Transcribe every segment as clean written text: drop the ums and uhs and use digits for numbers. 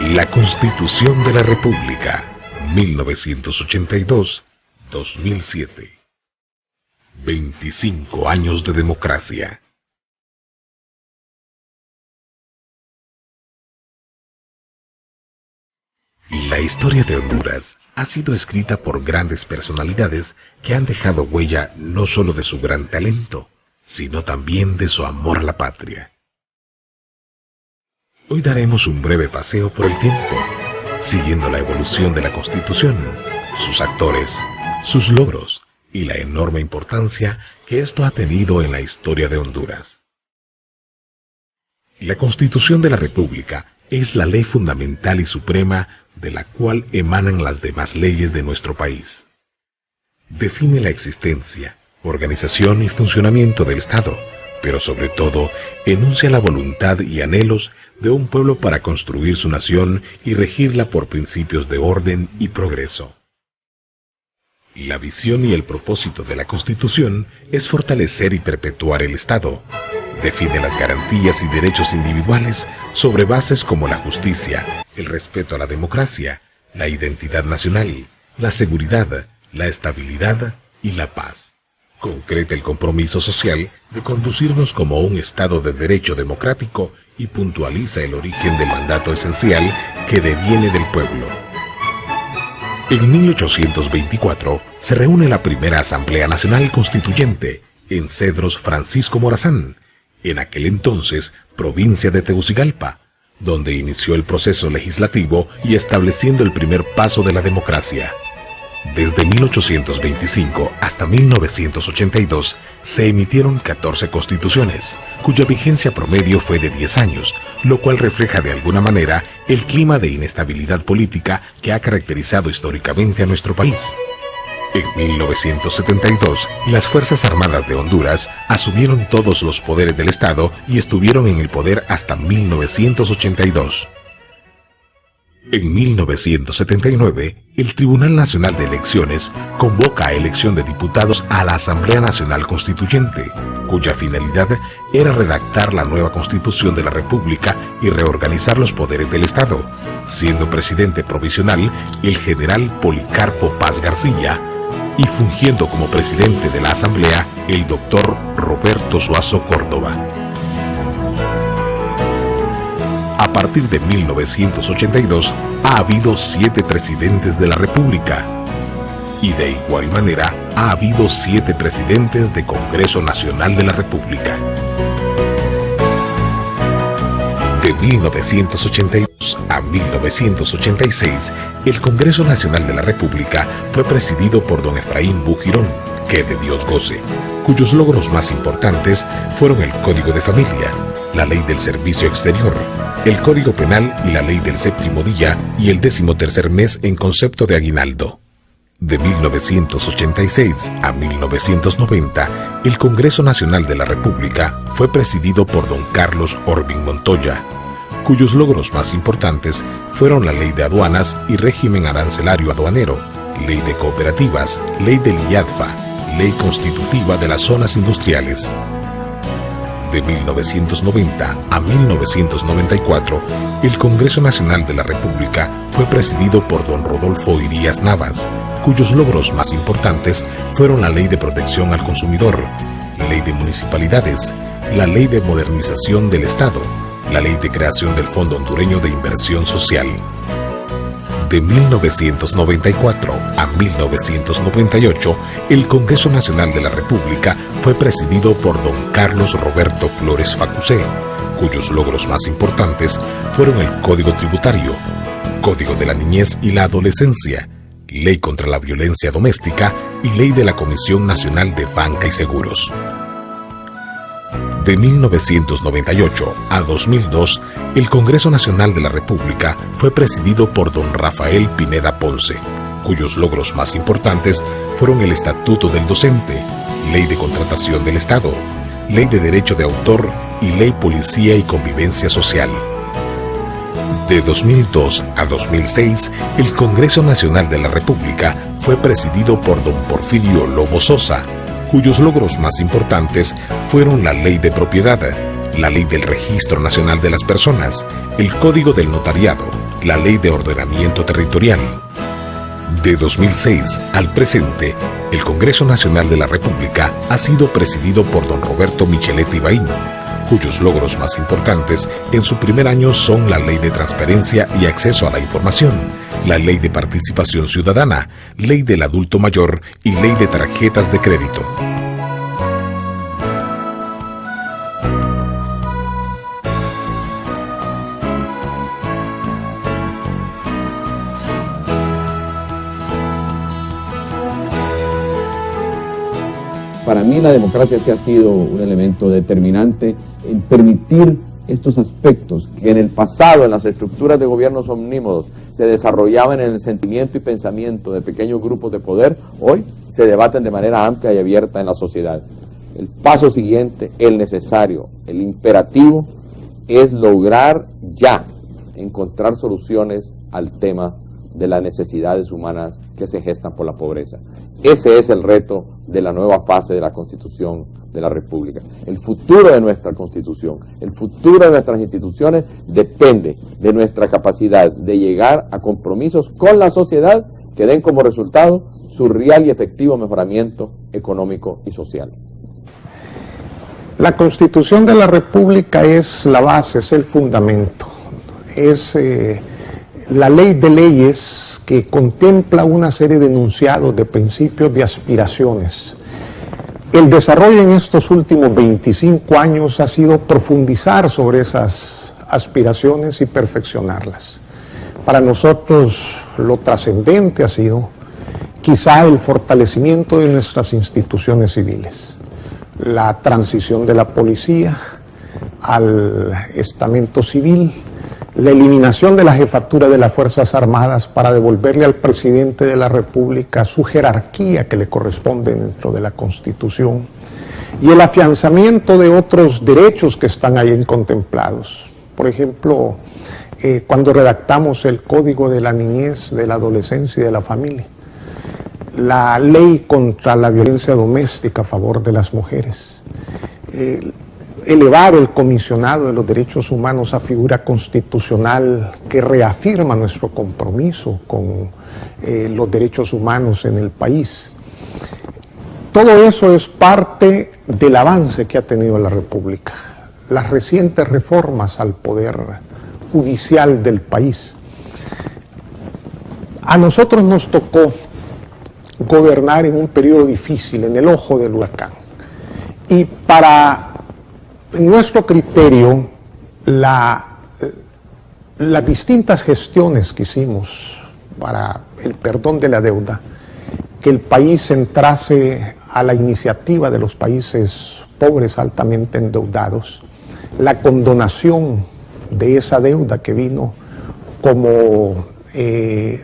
La Constitución de la República, 1982-2007. 25 años de democracia. La historia de Honduras ha sido escrita por grandes personalidades que han dejado huella no solo de su gran talento, sino también de su amor a la patria. Hoy daremos un breve paseo por el tiempo, siguiendo la evolución de la Constitución, sus actores, sus logros y la enorme importancia que esto ha tenido en la historia de Honduras. La Constitución de la República es la ley fundamental y suprema de la cual emanan las demás leyes de nuestro país. Define la existencia, organización y funcionamiento del Estado, pero sobre todo enuncia la voluntad y anhelos de un pueblo para construir su nación y regirla por principios de orden y progreso. La visión y el propósito de la Constitución es fortalecer y perpetuar el Estado. Define las garantías y derechos individuales sobre bases como la justicia, el respeto a la democracia, la identidad nacional, la seguridad, la estabilidad y la paz. Concreta el compromiso social de conducirnos como un Estado de derecho democrático y puntualiza el origen del mandato esencial que deviene del pueblo. En 1824 se reúne la primera Asamblea Nacional Constituyente en Cedros Francisco Morazán, en aquel entonces provincia de Tegucigalpa, donde inició el proceso legislativo y estableciendo el primer paso de la democracia. Desde 1825 hasta 1982 se emitieron 14 constituciones, cuya vigencia promedio fue de 10 años, lo cual refleja de alguna manera el clima de inestabilidad política que ha caracterizado históricamente a nuestro país. En 1972, las Fuerzas Armadas de Honduras asumieron todos los poderes del Estado y estuvieron en el poder hasta 1982. En 1979, el Tribunal Nacional de Elecciones convoca a elección de diputados a la Asamblea Nacional Constituyente, cuya finalidad era redactar la nueva Constitución de la República y reorganizar los poderes del Estado, siendo presidente provisional el general Policarpo Paz García y fungiendo como presidente de la Asamblea el doctor Roberto Suazo Córdoba. A partir de 1982 ha habido 7 presidentes de la República y de igual manera ha habido 7 presidentes de Congreso Nacional de la República. De 1982 a 1986, el Congreso Nacional de la República fue presidido por don Efraín Bujirón, que de Dios goce, cuyos logros más importantes fueron el Código de Familia, la Ley del Servicio Exterior, el Código Penal y la Ley del Séptimo Día y el 13º mes en concepto de aguinaldo. De 1986 a 1990, el Congreso Nacional de la República fue presidido por don Carlos Orbín Montoya, cuyos logros más importantes fueron la Ley de Aduanas y Régimen Arancelario Aduanero, Ley de Cooperativas, Ley del IADFA, Ley Constitutiva de las Zonas Industriales. De 1990 a 1994, el Congreso Nacional de la República fue presidido por don Rodolfo Irías Navas, cuyos logros más importantes fueron la Ley de Protección al Consumidor, Ley de Municipalidades, la Ley de Modernización del Estado, la Ley de Creación del Fondo Hondureño de Inversión Social. De 1994 a 1998, el Congreso Nacional de la República fue presidido por don Carlos Roberto Flores Facusé, cuyos logros más importantes fueron el Código Tributario, Código de la Niñez y la Adolescencia, Ley contra la Violencia Doméstica y Ley de la Comisión Nacional de Banca y Seguros. De 1998 a 2002, el Congreso Nacional de la República fue presidido por don Rafael Pineda Ponce, cuyos logros más importantes fueron el Estatuto del Docente, Ley de Contratación del Estado, Ley de Derecho de Autor y Ley Policía y Convivencia Social. De 2002 a 2006, el Congreso Nacional de la República fue presidido por don Porfirio Lobo Sosa, cuyos logros más importantes fueron la Ley de Propiedad, la Ley del Registro Nacional de las Personas, el Código del Notariado, la Ley de Ordenamiento Territorial. De 2006 al presente, el Congreso Nacional de la República ha sido presidido por don Roberto Micheletti Baín, cuyos logros más importantes en su primer año son la Ley de Transparencia y Acceso a la Información, la Ley de Participación Ciudadana, Ley del Adulto Mayor y Ley de Tarjetas de Crédito. Para mí la democracia sí ha sido un elemento determinante en permitir estos aspectos que en el pasado, en las estructuras de gobiernos omnímodos, se desarrollaban en el sentimiento y pensamiento de pequeños grupos de poder, hoy se debaten de manera amplia y abierta en la sociedad. El paso siguiente, el necesario, el imperativo, es lograr ya encontrar soluciones al tema de las necesidades humanas que se gestan por la pobreza. Ese es el reto de la nueva fase de la Constitución de la República. El futuro de nuestra Constitución, el futuro de nuestras instituciones depende de nuestra capacidad de llegar a compromisos con la sociedad que den como resultado su real y efectivo mejoramiento económico y social. La Constitución de la República es la base, es el fundamento, es la ley de leyes que contempla una serie de enunciados, de principios, de aspiraciones. El desarrollo en estos últimos 25 años ha sido profundizar sobre esas aspiraciones y perfeccionarlas. Para nosotros lo trascendente ha sido quizá el fortalecimiento de nuestras instituciones civiles, la transición de la policía al estamento civil, la eliminación de la jefatura de las Fuerzas Armadas para devolverle al presidente de la República su jerarquía que le corresponde dentro de la Constitución y el afianzamiento de otros derechos que están ahí contemplados. Por ejemplo, cuando redactamos el Código de la Niñez, de la Adolescencia y de la Familia, la ley contra la violencia doméstica a favor de las mujeres, elevar el comisionado de los derechos humanos a figura constitucional que reafirma nuestro compromiso con los derechos humanos en el país. Todo eso es parte del avance que ha tenido la República. Las recientes reformas al poder judicial del país. A nosotros nos tocó gobernar en un periodo difícil, en el ojo del huracán. Y para nuestro criterio, las distintas gestiones que hicimos para el perdón de la deuda, que el país entrase a la iniciativa de los países pobres altamente endeudados, la condonación de esa deuda que vino como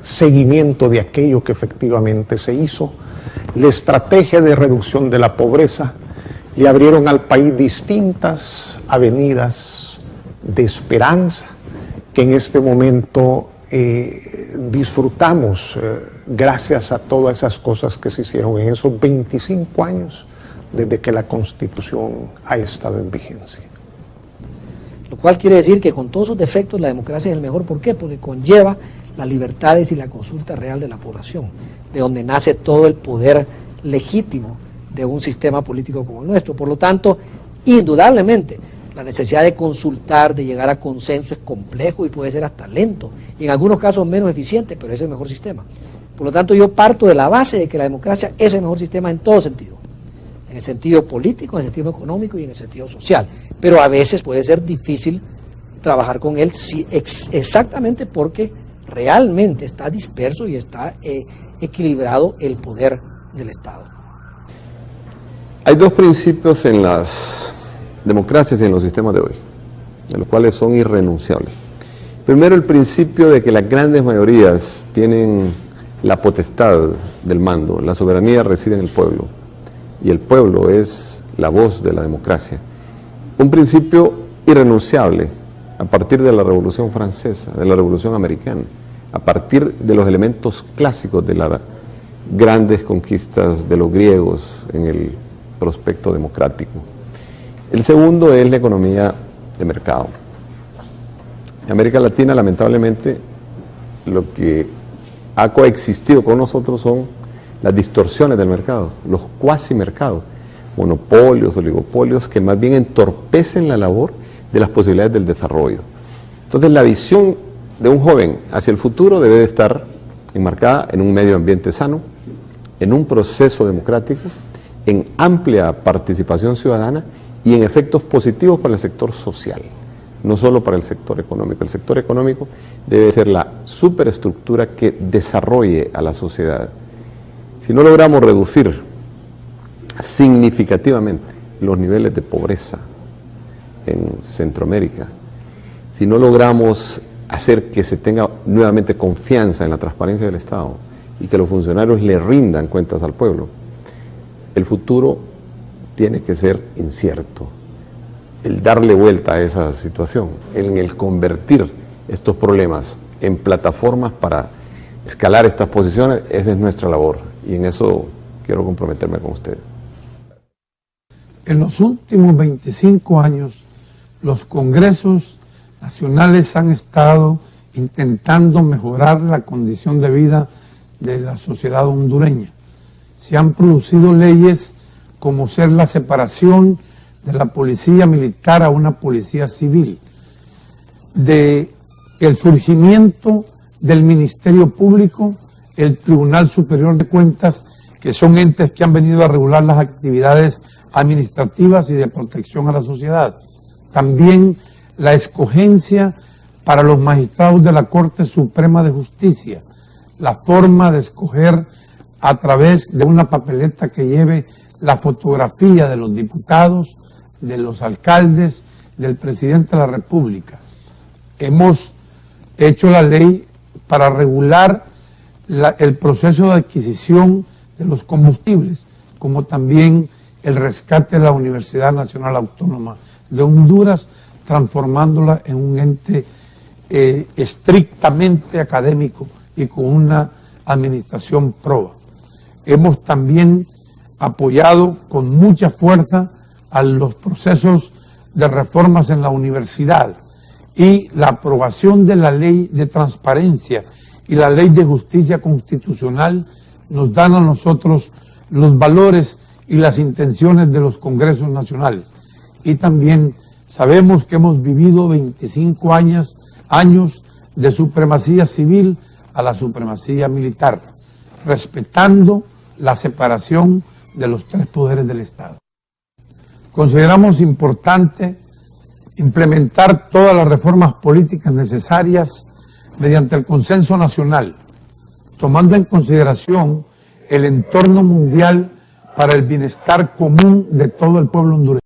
seguimiento de aquello que efectivamente se hizo, la estrategia de reducción de la pobreza, le abrieron al país distintas avenidas de esperanza que en este momento disfrutamos gracias a todas esas cosas que se hicieron en esos 25 años desde que la Constitución ha estado en vigencia. Lo cual quiere decir que con todos sus defectos la democracia es el mejor. ¿Por qué? Porque conlleva las libertades y la consulta real de la población, de donde nace todo el poder legítimo de un sistema político como el nuestro. Por lo tanto, indudablemente, la necesidad de consultar, de llegar a consenso es complejo y puede ser hasta lento, y en algunos casos menos eficiente, pero es el mejor sistema. Por lo tanto, yo parto de la base de que la democracia es el mejor sistema en todo sentido, en el sentido político, en el sentido económico y en el sentido social. Pero a veces puede ser difícil trabajar con él exactamente porque realmente está disperso y está equilibrado el poder del Estado. Hay dos principios en las democracias y en los sistemas de hoy, de los cuales son irrenunciables. Primero, el principio de que las grandes mayorías tienen la potestad del mando, la soberanía reside en el pueblo, y el pueblo es la voz de la democracia. Un principio irrenunciable a partir de la Revolución Francesa, de la Revolución Americana, a partir de los elementos clásicos de las grandes conquistas de los griegos en el prospecto democrático. El segundo es la economía de mercado. En América Latina, lamentablemente, lo que ha coexistido con nosotros son las distorsiones del mercado, los cuasi-mercados, monopolios, oligopolios, que más bien entorpecen la labor de las posibilidades del desarrollo. Entonces, la visión de un joven hacia el futuro debe de estar enmarcada en un medio ambiente sano, en un proceso democrático, en amplia participación ciudadana y en efectos positivos para el sector social, no solo para el sector económico. El sector económico debe ser la superestructura que desarrolle a la sociedad. Si no logramos reducir significativamente los niveles de pobreza en Centroamérica, si no logramos hacer que se tenga nuevamente confianza en la transparencia del Estado y que los funcionarios le rindan cuentas al pueblo, el futuro tiene que ser incierto. El darle vuelta a esa situación, en el convertir estos problemas en plataformas para escalar estas posiciones, esa es nuestra labor y en eso quiero comprometerme con ustedes. En los últimos 25 años, los congresos nacionales han estado intentando mejorar la condición de vida de la sociedad hondureña. Se han producido leyes como ser la separación de la policía militar a una policía civil, de el surgimiento del Ministerio Público, el Tribunal Superior de Cuentas, que son entes que han venido a regular las actividades administrativas y de protección a la sociedad. También la escogencia para los magistrados de la Corte Suprema de Justicia, la forma de escoger a través de una papeleta que lleve la fotografía de los diputados, de los alcaldes, del presidente de la República. Hemos hecho la ley para regular el proceso de adquisición de los combustibles, como también el rescate de la Universidad Nacional Autónoma de Honduras, transformándola en un ente estrictamente académico y con una administración proba. Hemos también apoyado con mucha fuerza a los procesos de reformas en la universidad y la aprobación de la ley de transparencia y la ley de justicia constitucional nos dan a nosotros los valores y las intenciones de los congresos nacionales. Y también sabemos que hemos vivido 25 años de supremacía civil a la supremacía militar, respetando la separación de los tres poderes del Estado. Consideramos importante implementar todas las reformas políticas necesarias mediante el consenso nacional, tomando en consideración el entorno mundial para el bienestar común de todo el pueblo hondureño.